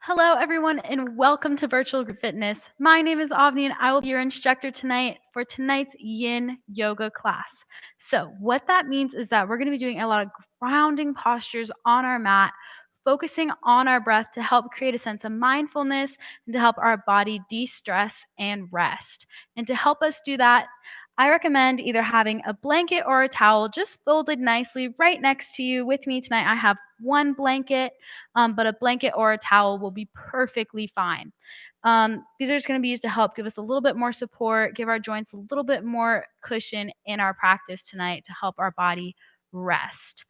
Hello, everyone, and welcome to Virtual Group Fitness. My name is Avni, and I will be your instructor tonight for tonight's Yin Yoga class. So, what that means is that we're going to be doing a lot of grounding postures on our mat, focusing on our breath to help create a sense of mindfulness and to help our body de stress and rest. And to help us do that, I recommend either having a blanket or a towel just folded nicely right next to you. With me tonight, I have one blanket, but a blanket or a towel will be perfectly fine. These are just going to be used to help give us a little bit more support, give our joints a little bit more cushion in our practice tonight to help our body rest.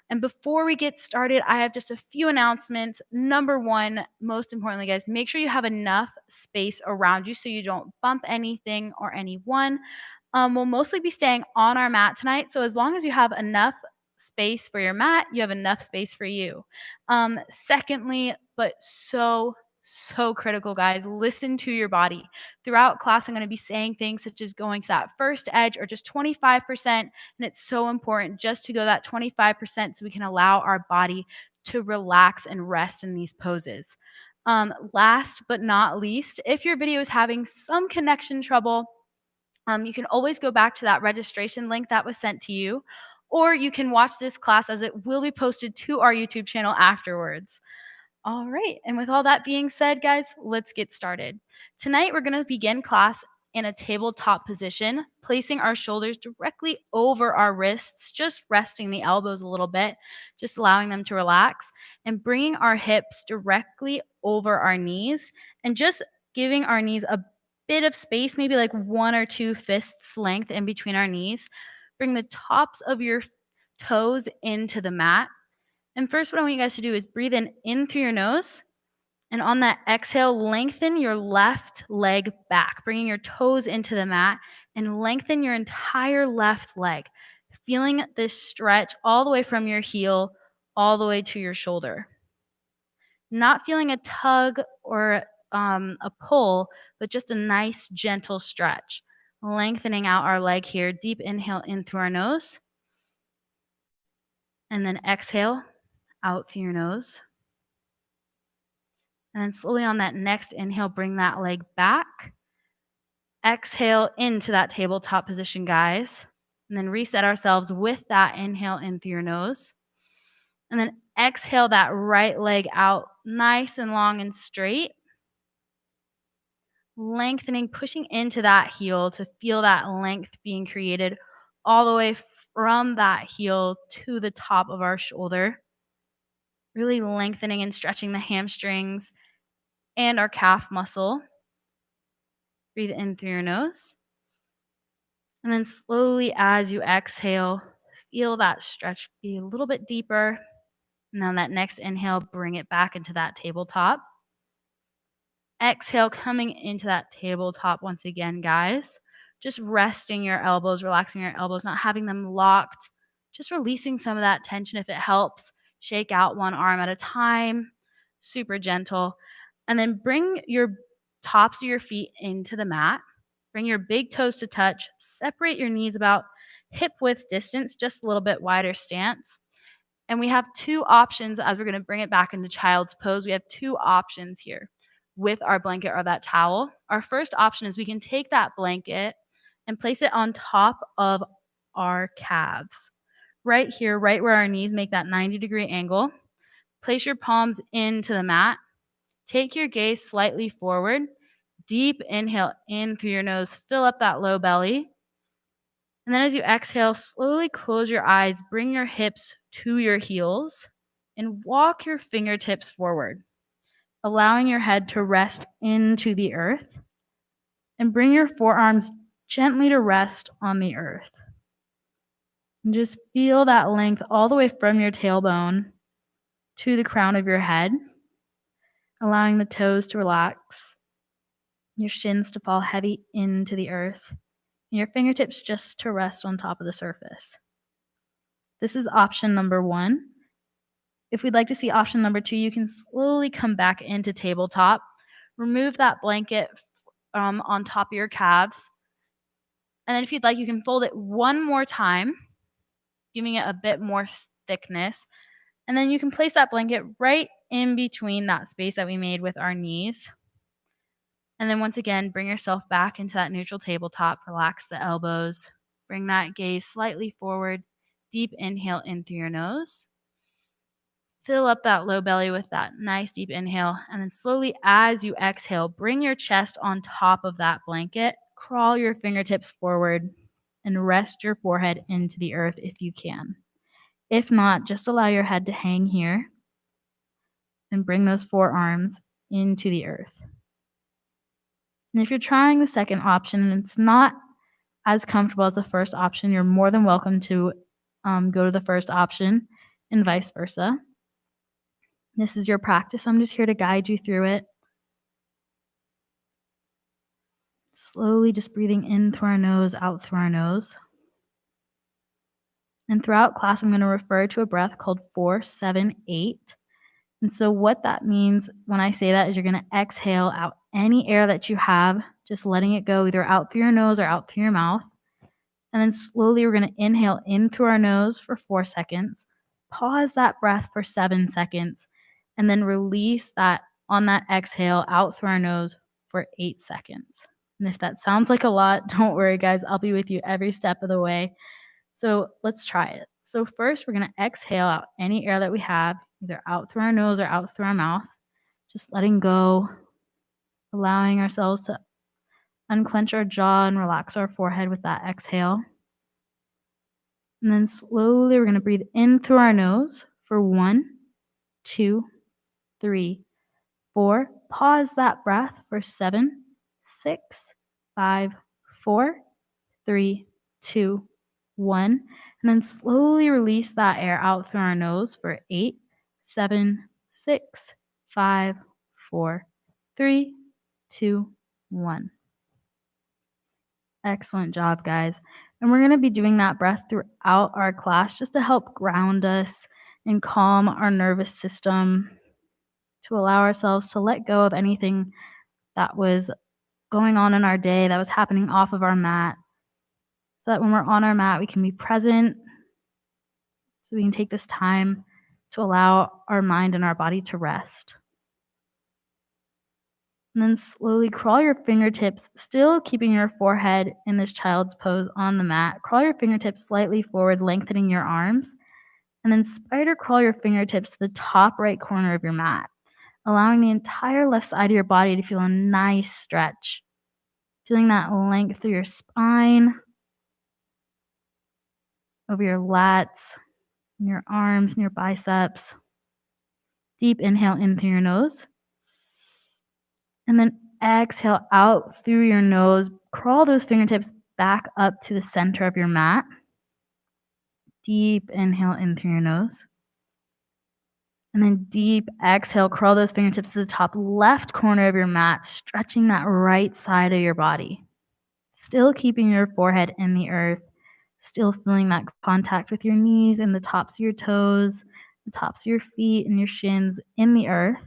And before we get started, I have just a few announcements. Number one, most importantly, guys, make sure you have enough space around you so you don't bump anything or anyone. We'll mostly be staying on our mat tonight. So as long as you have enough space for your mat, you have enough space for you. Secondly, but so critical, guys, listen to your body. Throughout class, I'm going to be saying things such as going to that first edge or just 25%. And it's so important just to go that 25% so we can allow our body to relax and rest in these poses. Last but not least, if your video is having some connection trouble, you can always go back to that registration link that was sent to you, or you can watch this class as it will be posted to our YouTube channel afterwards. All right, and with all that being said, guys, let's get started. Tonight, we're going to begin class in a tabletop position, placing our shoulders directly over our wrists, just resting the elbows a little bit, just allowing them to relax, and bringing our hips directly over our knees, and just giving our knees a bit of space, maybe like 1 or 2 fists length in between our knees. Bring the tops of your toes into the mat. And first, what I want you guys to do is breathe in through your nose. And on that exhale, lengthen your left leg back, bringing your toes into the mat and lengthen your entire left leg, feeling this stretch all the way from your heel all the way to your shoulder. Not feeling a tug or a pull, but just a nice, gentle stretch. Lengthening out our leg here. Deep inhale in through our nose. And then exhale out through your nose. And then slowly on that next inhale, bring that leg back. Exhale into that tabletop position, guys. And then reset ourselves with that inhale in through your nose. And then exhale that right leg out nice and long and straight. Lengthening, pushing into that heel to feel that length being created all the way from that heel to the top of our shoulder. Really lengthening and stretching the hamstrings and our calf muscle. Breathe in through your nose. And then slowly as you exhale, feel that stretch be a little bit deeper. And on that next inhale, bring it back into that tabletop. Exhale, coming into that tabletop once again, guys. Just resting your elbows, relaxing your elbows, not having them locked. Just releasing some of that tension if it helps. Shake out one arm at a time. Super gentle. And then bring your tops of your feet into the mat. Bring your big toes to touch. Separate your knees about hip width distance, just a little bit wider stance. And we have 2 options as we're going to bring it back into child's pose. We have 2 options here with our blanket or that towel. Our first option is we can take that blanket and place it on top of our calves. Right here, right where our knees make that 90-degree angle. Place your palms into the mat. Take your gaze slightly forward. Deep inhale in through your nose. Fill up that low belly. And then as you exhale, slowly close your eyes. Bring your hips to your heels and walk your fingertips forward, allowing your head to rest into the earth. And bring your forearms gently to rest on the earth. And just feel that length all the way from your tailbone to the crown of your head, allowing the toes to relax, your shins to fall heavy into the earth, and your fingertips just to rest on top of the surface. This is option number 1. If we'd like to see option number 2, you can slowly come back into tabletop. Remove that blanket on top of your calves. And then if you'd like, you can fold it one more time, giving it a bit more thickness. And then you can place that blanket right in between that space that we made with our knees. And then once again, bring yourself back into that neutral tabletop. Relax the elbows. Bring that gaze slightly forward. Deep inhale in through your nose. Fill up that low belly with that nice deep inhale. And then slowly, as you exhale, bring your chest on top of that blanket. Crawl your fingertips forward and rest your forehead into the earth if you can. If not, just allow your head to hang here and bring those forearms into the earth. And if you're trying the second option and it's not as comfortable as the first option, you're more than welcome to go to the first option and vice versa. This is your practice. I'm just here to guide you through it. Slowly just breathing in through our nose, out through our nose. And throughout class, I'm going to refer to a breath called 4-7-8. And so what that means when I say that is you're going to exhale out any air that you have, just letting it go either out through your nose or out through your mouth. And then slowly we're going to inhale in through our nose for 4 seconds, pause that breath for 7 seconds, and then release that on that exhale out through our nose for 8 seconds. And if that sounds like a lot, don't worry, guys. I'll be with you every step of the way. So let's try it. So first, we're going to exhale out any air that we have, either out through our nose or out through our mouth. Just letting go, allowing ourselves to unclench our jaw and relax our forehead with that exhale. And then slowly, we're going to breathe in through our nose for 1, 2, 3, 4. Pause that breath for 7, 6, 5, 4, 3, 2, 1. And then slowly release that air out through our nose for 8, 7, 6, 5, 4, 3, 2, 1. Excellent job, guys. And we're going to be doing that breath throughout our class just to help ground us and calm our nervous system, to allow ourselves to let go of anything that was going on in our day, that was happening off of our mat, so that when we're on our mat, we can be present, so we can take this time to allow our mind and our body to rest. And then slowly crawl your fingertips, still keeping your forehead in this child's pose on the mat. Crawl your fingertips slightly forward, lengthening your arms. And then spider crawl your fingertips to the top right corner of your mat, allowing the entire left side of your body to feel a nice stretch. Feeling that length through your spine, over your lats, and your arms and your biceps. Deep inhale in through your nose. And then exhale out through your nose. Crawl those fingertips back up to the center of your mat. Deep inhale in through your nose. And then deep exhale, crawl those fingertips to the top left corner of your mat, stretching that right side of your body. Still keeping your forehead in the earth. Still feeling that contact with your knees and the tops of your toes, the tops of your feet and your shins in the earth.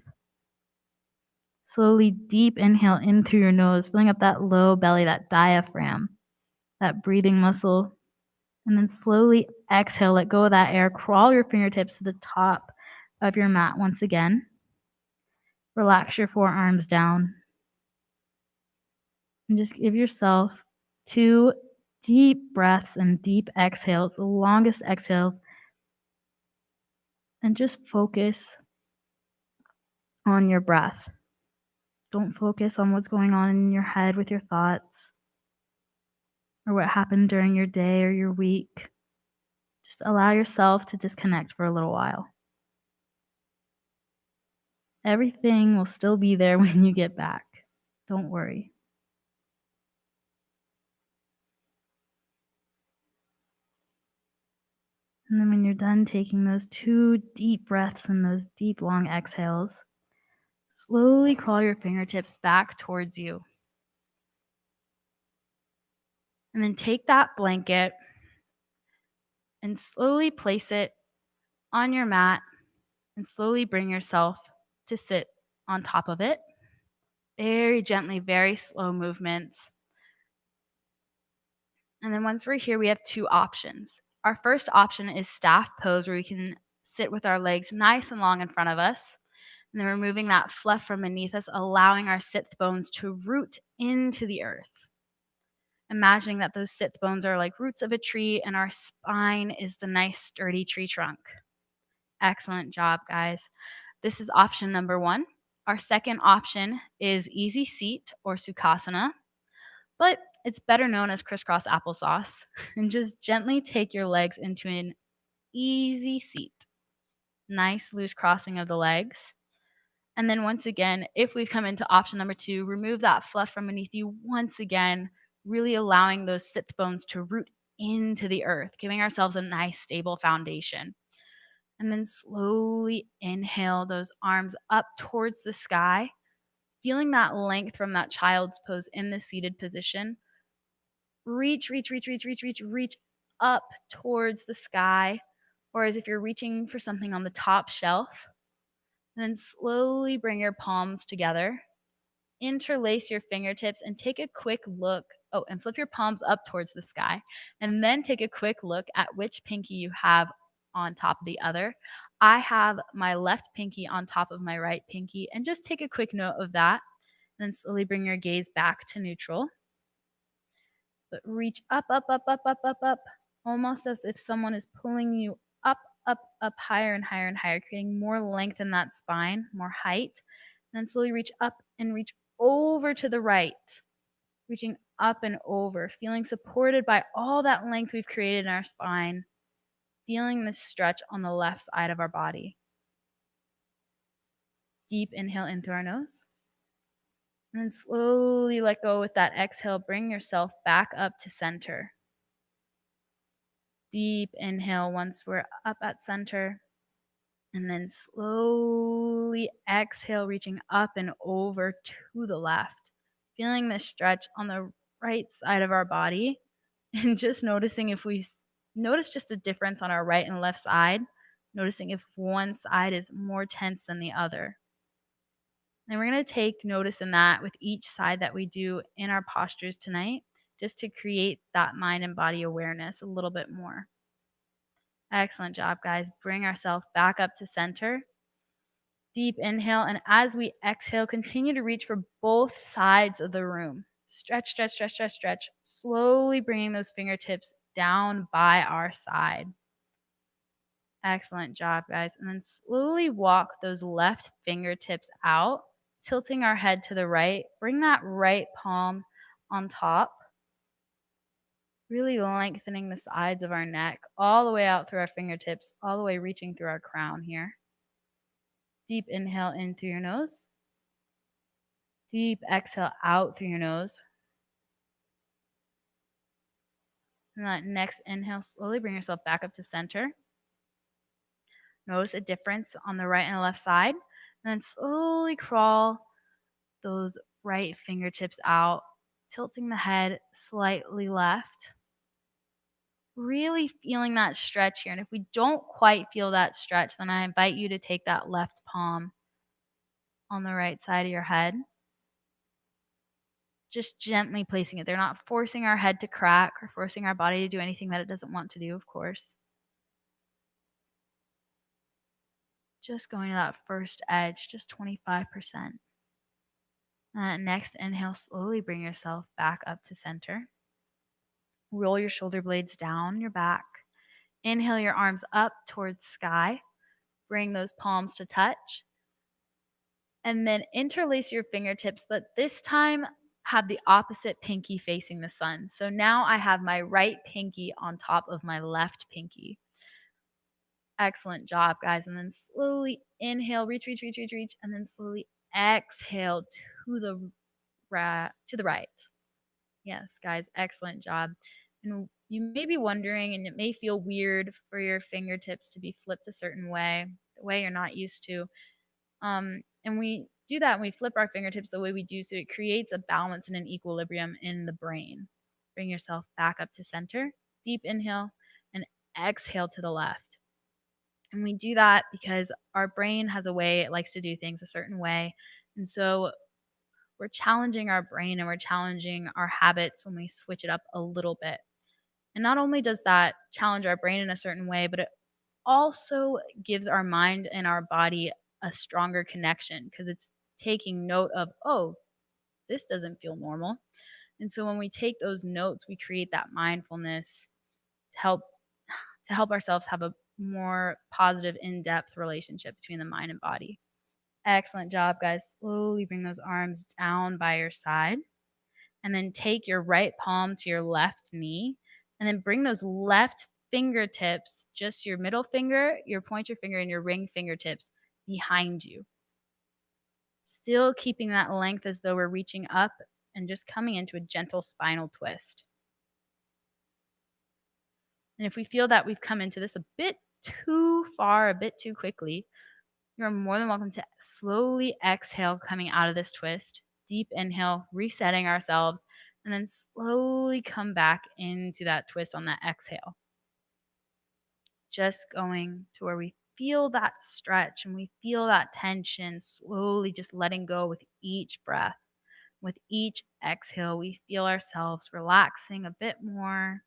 Slowly deep inhale in through your nose, filling up that low belly, that diaphragm, that breathing muscle. And then slowly exhale, let go of that air. Crawl your fingertips to the top of your mat once again. Relax your forearms down. And just give yourself 2 deep breaths and deep exhales, the longest exhales. And just focus on your breath. Don't focus on what's going on in your head with your thoughts or what happened during your day or your week. Just allow yourself to disconnect for a little while. Everything will still be there when you get back. Don't worry. And then when you're done taking those 2 deep breaths and those deep, long exhales, slowly crawl your fingertips back towards you. And then take that blanket and slowly place it on your mat and slowly bring yourself to sit on top of it. Very gently, very slow movements. And then once we're here, we have 2 options. Our first option is staff pose, where we can sit with our legs nice and long in front of us. And then removing that fluff from beneath us, allowing our sit bones to root into the earth. Imagining that those sit bones are like roots of a tree and our spine is the nice sturdy tree trunk. Excellent job, guys. This is option number 1. Our second option is easy seat or Sukhasana, but it's better known as crisscross applesauce. And just gently take your legs into an easy seat. Nice loose crossing of the legs. And then once again, if we come into option number 2, remove that fluff from beneath you once again, really allowing those sit bones to root into the earth, giving ourselves a nice stable foundation. And then slowly inhale those arms up towards the sky, feeling that length from that child's pose in the seated position. Reach up towards the sky, or as if you're reaching for something on the top shelf. And then slowly bring your palms together. Interlace your fingertips and take a quick look. Oh, and flip your palms up towards the sky. And then take a quick look at which pinky you have on top of the other. I have my left pinky on top of my right pinky. And just take a quick note of that. And then slowly bring your gaze back to neutral. But reach up, almost as if someone is pulling you up, higher and higher and higher, creating more length in that spine, more height. And then slowly reach up and reach over to the right, reaching up and over, feeling supported by all that length we've created in our spine, feeling this stretch on the left side of our body. Deep inhale in through our nose. And then slowly let go with that exhale. Bring yourself back up to center. Deep inhale once we're up at center. And then slowly exhale, reaching up and over to the left. Feeling this stretch on the right side of our body. And just noticing if we notice just a difference on our right and left side. Noticing if one side is more tense than the other. And we're going to take notice in that with each side that we do in our postures tonight, just to create that mind and body awareness a little bit more. Excellent job, guys. Bring ourselves back up to center. Deep inhale, and as we exhale, continue to reach for both sides of the room. Stretch. Slowly bringing those fingertips down by our side. Excellent job, guys. And then slowly walk those left fingertips out, tilting our head to the right. Bring that right palm on top. Really lengthening the sides of our neck all the way out through our fingertips, all the way reaching through our crown here. Deep inhale in through your nose. Deep exhale out through your nose. And that next inhale, slowly bring yourself back up to center. Notice a difference on the right and the left side. And then slowly crawl those right fingertips out, tilting the head slightly left. Really feeling that stretch here. And if we don't quite feel that stretch, then I invite you to take that left palm on the right side of your head. Just gently placing it there, not forcing our head to crack or forcing our body to do anything that it doesn't want to do, of course. Just going to that first edge, just 25%. Next inhale, slowly bring yourself back up to center. Roll your shoulder blades down your back. Inhale your arms up towards sky. Bring those palms to touch. And then interlace your fingertips, but this time have the opposite pinky facing the sun. So now I have my right pinky on top of my left pinky. Excellent job, guys. And then slowly inhale, reach, and then slowly exhale to the right. Yes, guys, excellent job. And you may be wondering, and it may feel weird for your fingertips to be flipped a certain way, the way you're not used to. And we do that and we flip our fingertips the way we do, so it creates a balance and an equilibrium in the brain. Bring yourself back up to center. Deep inhale and exhale to the left. And we do that because our brain has a way, it likes to do things a certain way. And so we're challenging our brain and we're challenging our habits when we switch it up a little bit. And not only does that challenge our brain in a certain way, but it also gives our mind and our body a stronger connection because it's taking note of, oh, this doesn't feel normal. And so when we take those notes, we create that mindfulness to help ourselves have a more positive, in-depth relationship between the mind and body. Excellent job, guys. Slowly bring those arms down by your side. And then take your right palm to your left knee. And then bring those left fingertips, just your middle finger, your pointer finger, and your ring fingertips behind you. Still keeping that length as though we're reaching up and just coming into a gentle spinal twist. And if we feel that we've come into this a bit too far, a bit too quickly, you're more than welcome to slowly exhale coming out of this twist. Deep inhale, resetting ourselves, and then slowly come back into that twist on that exhale. Just going to where we feel that stretch and we feel that tension, slowly just letting go with each breath. With each exhale, we feel ourselves relaxing a bit more,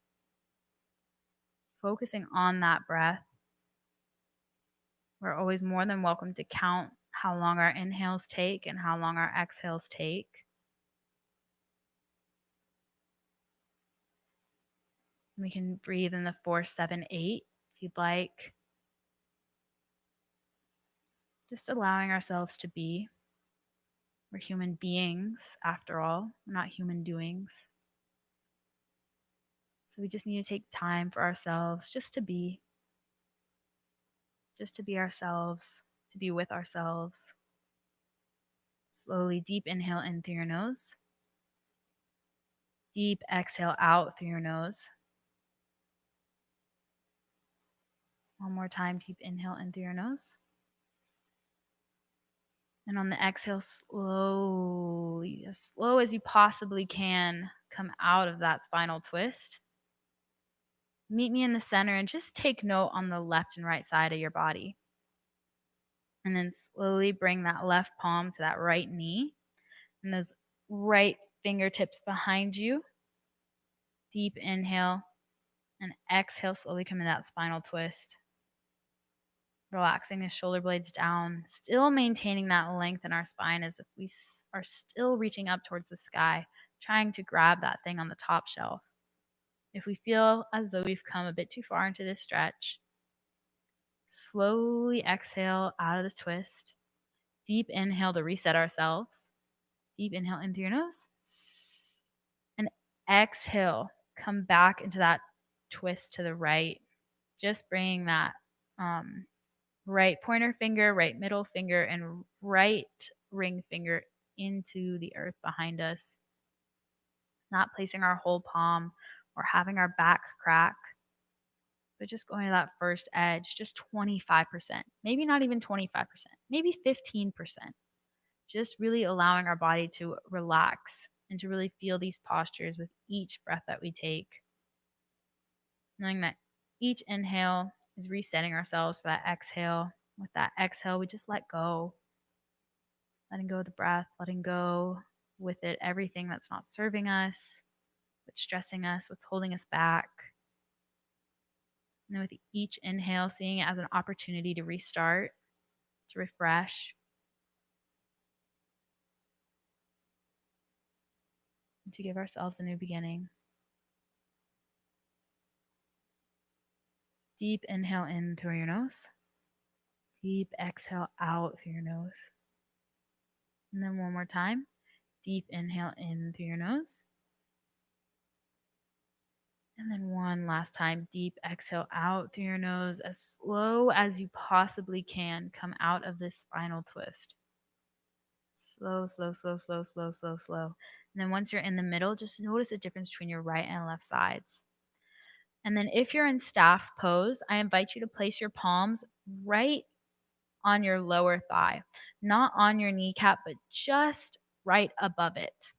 focusing on that breath. We're always more than welcome to count how long our inhales take and how long our exhales take. We can breathe in the 4-7-8 if you'd like. Just allowing ourselves to be. We're human beings, after all. We're not human doings. So we just need to take time for ourselves just to be. Just to be ourselves, to be with ourselves. Slowly, deep inhale in through your nose. Deep exhale out through your nose. One more time, deep inhale in through your nose. And on the exhale, slowly, as slow as you possibly can, come out of that spinal twist. Meet me in the center and just take note on the left and right side of your body. And then slowly bring that left palm to that right knee and those right fingertips behind you. Deep inhale and exhale, slowly come into that spinal twist. Relaxing the shoulder blades down, still maintaining that length in our spine as if we are still reaching up towards the sky, trying to grab that thing on the top shelf. If we feel as though we've come a bit too far into this stretch, slowly exhale out of the twist. Deep inhale to reset ourselves. Deep inhale in through your nose. And exhale, come back into that twist to the right. Just bringing that right pointer finger, right middle finger, and right ring finger into the earth behind us. Not placing our whole palm or having our back crack, but just going to that first edge, just 25%, maybe not even 25%, maybe 15%. Just really allowing our body to relax and to really feel these postures with each breath that we take. Knowing that each inhale is resetting ourselves for that exhale. With that exhale, we just let go. Letting go of the breath, letting go with it everything that's not serving us, what's stressing us, what's holding us back. And with each inhale, seeing it as an opportunity to restart, to refresh, and to give ourselves a new beginning. Deep inhale in through your nose. Deep exhale out through your nose. And then one more time. Deep inhale in through your nose. And then one last time. Deep exhale out through your nose. As slow as you possibly can, come out of this spinal twist. Slow, slow, slow, slow, slow, slow, slow. And then once you're in the middle, just notice a difference between your right and left sides. And then if you're in staff pose, I invite you to place your palms right on your lower thigh, not on your kneecap, but just right above it.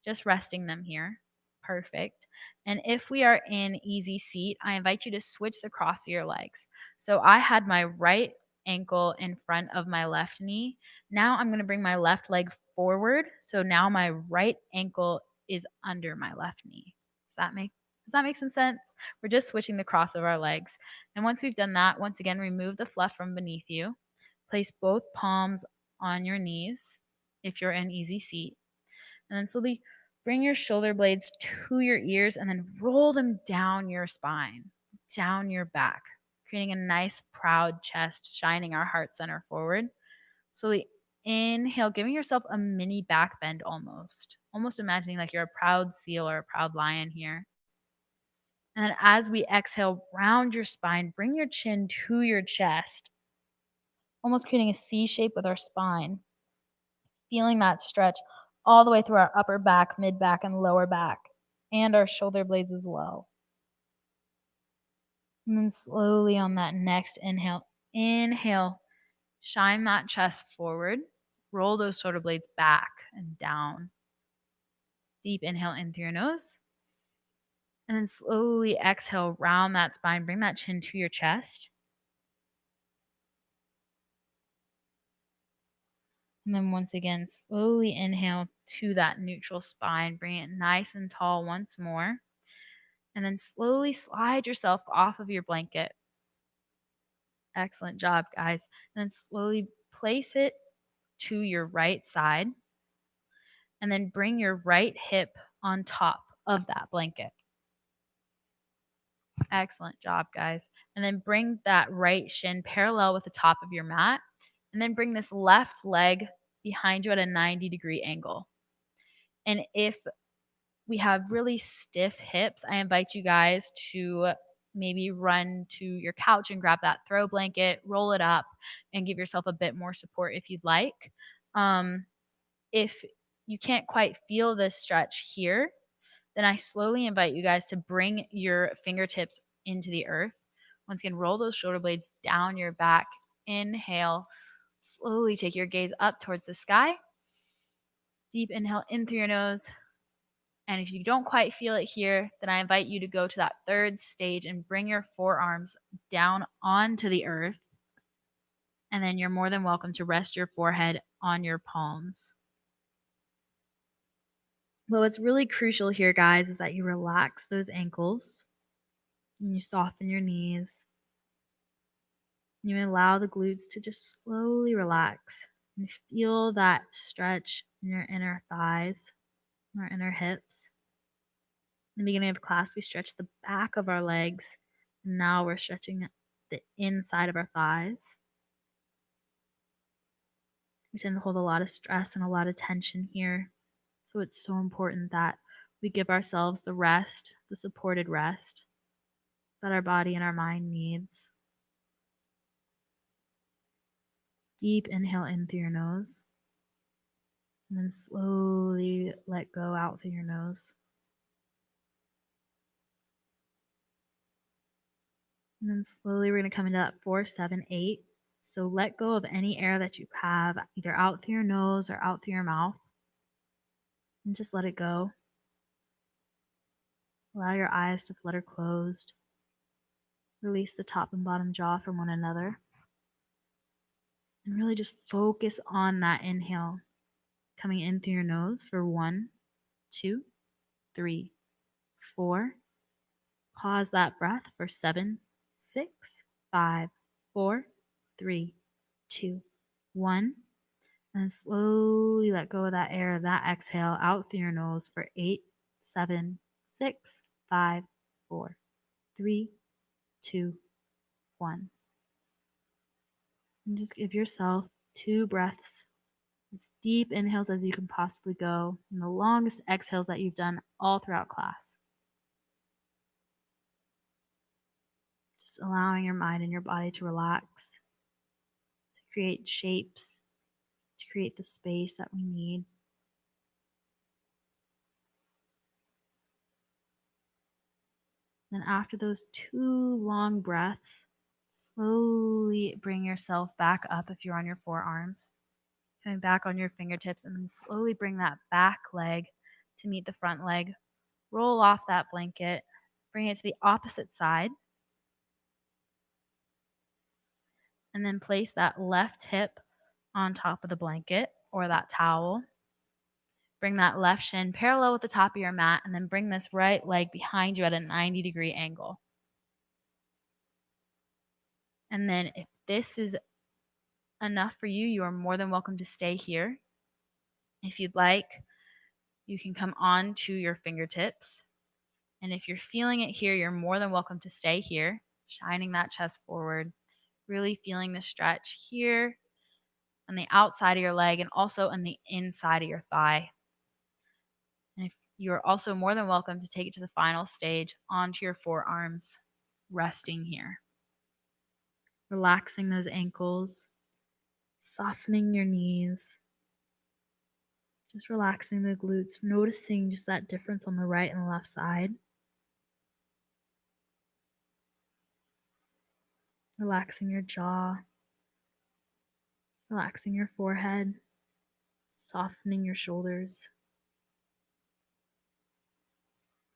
Just resting them here. Perfect. And if we are in easy seat, I invite you to switch the cross of your legs. So I had my right ankle in front of my left knee. Now I'm going to bring my left leg forward. So now my right ankle is under my left knee. Does that make some sense? We're just switching the cross of our legs. And once we've done that, once again, remove the fluff from beneath you. Place both palms on your knees if you're in easy seat. And then slowly bring your shoulder blades to your ears and then roll them down your spine, down your back, creating a nice proud chest, shining our heart center forward. Slowly inhale, giving yourself a mini back bend almost imagining like you're a proud seal or a proud lion here. And then as we exhale, round your spine, bring your chin to your chest, almost creating a C shape with our spine, feeling that stretch all the way through our upper back, mid back, and lower back, and our shoulder blades as well. And then slowly on that next inhale, shine that chest forward, roll those shoulder blades back and down. Deep inhale in through your nose. And then slowly exhale, round that spine, bring that chin to your chest. And then once again, slowly inhale to that neutral spine, bring it nice and tall once more. And then slowly slide yourself off of your blanket. Excellent job, guys. And then slowly place it to your right side. And then bring your right hip on top of that blanket. Excellent job, guys. And then bring that right shin parallel with the top of your mat. And then bring this left leg behind you at a 90-degree angle. And if we have really stiff hips, I invite you guys to maybe run to your couch and grab that throw blanket, roll it up, and give yourself a bit more support if you'd like. If you can't quite feel this stretch here, then I slowly invite you guys to bring your fingertips into the earth. Once again, roll those shoulder blades down your back. Inhale. Slowly take your gaze up towards the sky. Deep inhale in through your nose. And if you don't quite feel it here, then I invite you to go to that third stage and bring your forearms down onto the earth. And then you're more than welcome to rest your forehead on your palms. But what's really crucial here, guys, is that you relax those ankles and you soften your knees. You allow the glutes to just slowly relax and feel that stretch in your inner thighs, our inner hips. In the beginning of class, we stretched the back of our legs. And now we're stretching the inside of our thighs. We tend to hold a lot of stress and a lot of tension here. So it's so important that we give ourselves the rest, the supported rest that our body and our mind needs. Deep inhale in through your nose. And then slowly let go out through your nose. And then slowly we're going to come into that 4, 7, 8. So let go of any air that you have, either out through your nose or out through your mouth. And just let it go. Allow your eyes to flutter closed. Release the top and bottom jaw from one another. And really just focus on that inhale. Coming in through your nose for 1, 2, 3, 4. Pause that breath for 7, 6, 5, 4, 3, 2, 1. And slowly let go of that air, that exhale out through your nose for 8, 7, 6, 5, 4, 3, 2, 1. And just give yourself 2 breaths, as deep inhales as you can possibly go, and the longest exhales that you've done all throughout class. Just allowing your mind and your body to relax, to create shapes, to create the space that we need. Then after those 2 long breaths, slowly bring yourself back up if you're on your forearms, coming back on your fingertips, and then slowly bring that back leg to meet the front leg. Roll off that blanket, bring it to the opposite side, and then place that left hip on top of the blanket or that towel. Bring that left shin parallel with the top of your mat, and then bring this right leg behind you at a 90-degree angle. And then if this is enough for you, you are more than welcome to stay here. If you'd like, you can come on to your fingertips. And if you're feeling it here, you're more than welcome to stay here, shining that chest forward, really feeling the stretch here on the outside of your leg and also on the inside of your thigh. And if you're also more than welcome to take it to the final stage onto your forearms, resting here. Relaxing those ankles, softening your knees, just relaxing the glutes, noticing just that difference on the right and the left side. Relaxing your jaw, relaxing your forehead, softening your shoulders.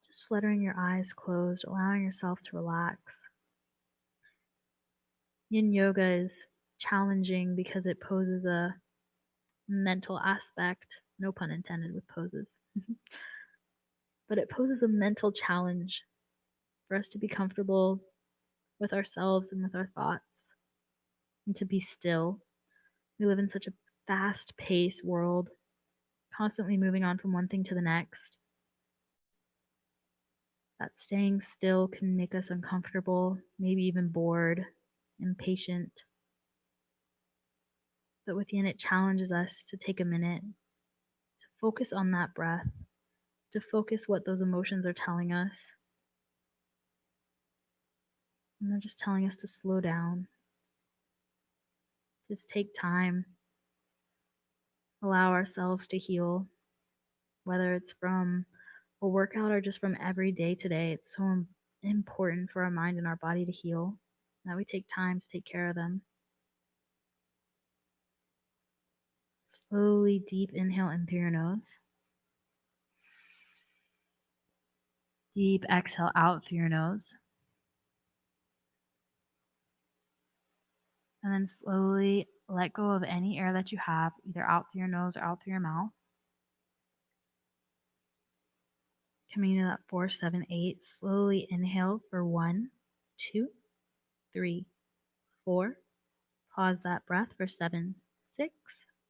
Just fluttering your eyes closed, allowing yourself to relax. Yin yoga is challenging because it poses a mental aspect, no pun intended with poses, but it poses a mental challenge for us to be comfortable with ourselves and with our thoughts and to be still. We live in such a fast-paced world, constantly moving on from one thing to the next. That staying still can make us uncomfortable, maybe even bored, impatient. But within it challenges us to take a minute, to focus on that breath, to focus what those emotions are telling us. And they're just telling us to slow down, just take time, allow ourselves to heal, whether it's from a workout or just from every day to day. It's so important for our mind and our body to heal, that we take time to take care of them. Slowly deep inhale in through your nose. Deep exhale out through your nose. And then slowly let go of any air that you have, either out through your nose or out through your mouth. Coming into that 4, 7, 8. Slowly inhale for 1, 2, 3, 4. Pause that breath for 7, 6,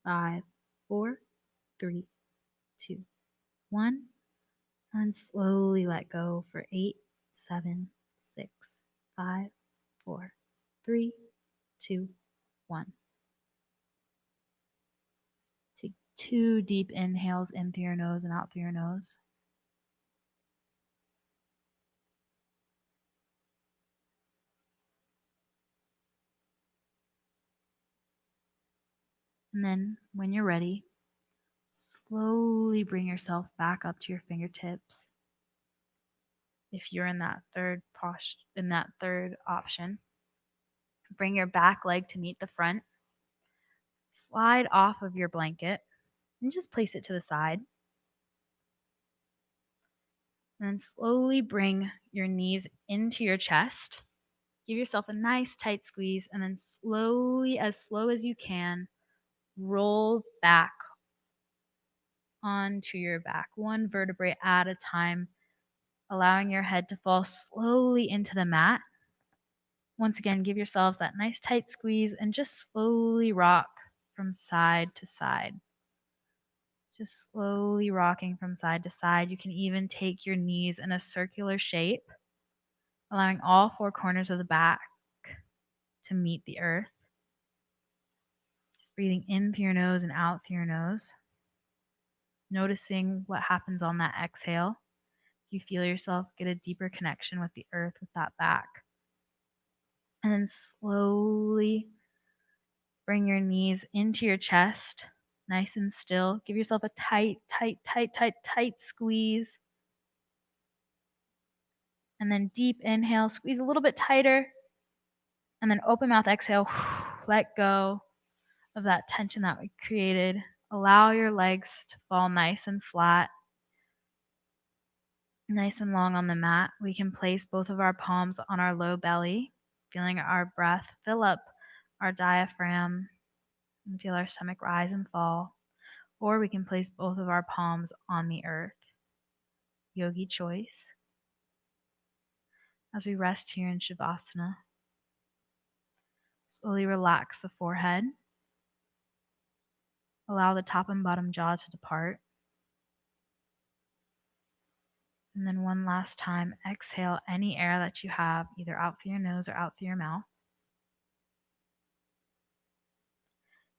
5, 4, 3, 2, 1. And slowly let go for 8, 7, 6, 5, 4, 3, 2, 1. Take 2 deep inhales in through your nose and out through your nose. And then when you're ready, slowly bring yourself back up to your fingertips. If you're in that third option, bring your back leg to meet the front. Slide off of your blanket and just place it to the side. And then slowly bring your knees into your chest. Give yourself a nice tight squeeze, and then slowly, as slow as you can, roll back onto your back, one vertebrae at a time, allowing your head to fall slowly into the mat. Once again, give yourselves that nice tight squeeze and just slowly rock from side to side. Just slowly rocking from side to side. You can even take your knees in a circular shape, allowing all 4 corners of the back to meet the earth. Just breathing in through your nose and out through your nose. Noticing what happens on that exhale. You feel yourself get a deeper connection with the earth with that back. And then slowly bring your knees into your chest, nice and still. Give yourself a tight, tight, tight, tight, tight squeeze. And then deep inhale, squeeze a little bit tighter. And then open mouth exhale, let go of that tension that we created. Allow your legs to fall nice and flat, nice and long on the mat. We can place both of our palms on our low belly, feeling our breath fill up our diaphragm and feel our stomach rise and fall. Or we can place both of our palms on the earth. Yogi choice. As we rest here in Shavasana, slowly relax the forehead. Allow the top and bottom jaw to depart. And then one last time, exhale any air that you have, either out through your nose or out through your mouth.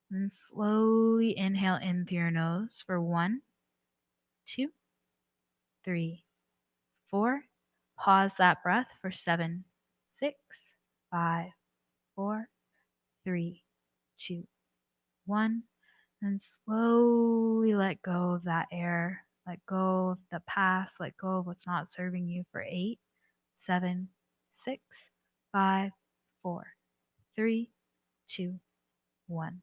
And then slowly inhale in through your nose for 1, 2, 3, 4. Pause that breath for 7, 6, 5, 4, 3, 2, 1. And slowly let go of that air. Let go of the past. Let go of what's not serving you for 8, 7, 6, 5, 4, 3, 2, 1.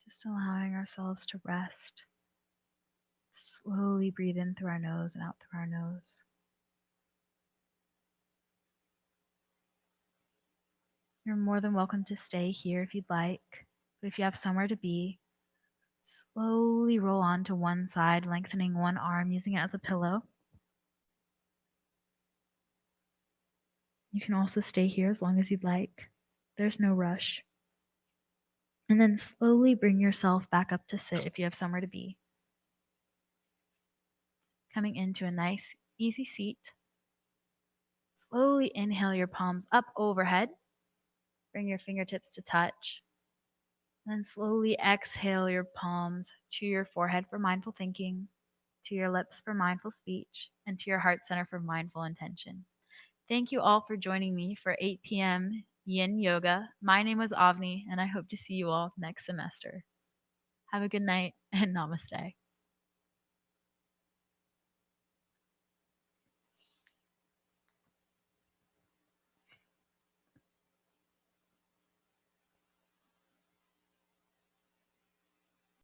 Just allowing ourselves to rest. Slowly breathe in through our nose and out through our nose. You're more than welcome to stay here if you'd like, but if you have somewhere to be, slowly roll onto one side, lengthening one arm, using it as a pillow. You can also stay here as long as you'd like. There's no rush. And then slowly bring yourself back up to sit if you have somewhere to be. Coming into a nice, easy seat. Slowly inhale your palms up overhead. Bring your fingertips to touch. And then slowly exhale your palms to your forehead for mindful thinking, to your lips for mindful speech, and to your heart center for mindful intention. Thank you all for joining me for 8 p.m. Yin Yoga. My name is Avni, and I hope to see you all next semester. Have a good night and namaste.